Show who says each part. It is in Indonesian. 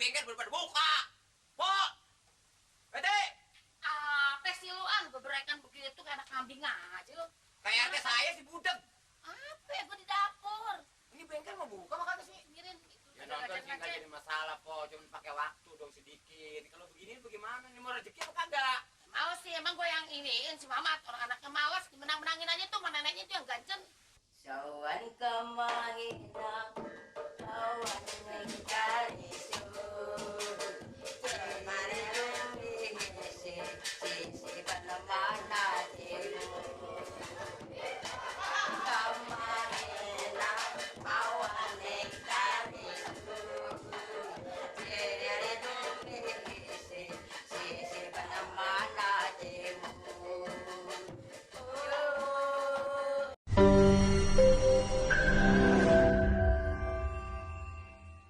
Speaker 1: bengkel belum pada buka. Po. Bete.
Speaker 2: Apa sih lu beberekan begitu kayak anak kambing aja lu.
Speaker 1: Kayak saya si budeg.
Speaker 2: Apa ya gua di dapur.
Speaker 1: Ini bengkel mau buka makanya sih.
Speaker 2: Mirin gitu.
Speaker 1: Ya nonton sih nggak jadi masalah po, cuma pakai waktu dong sedikit. Kalau begini bagaimana nih, mau rezeki apa kagak?
Speaker 2: Mau sih emang gue yang iniin si Mamat, orang anaknya malas, menang-menangin aja tuh, mana neneknya tuh yang gancen.
Speaker 3: Sawan kemahina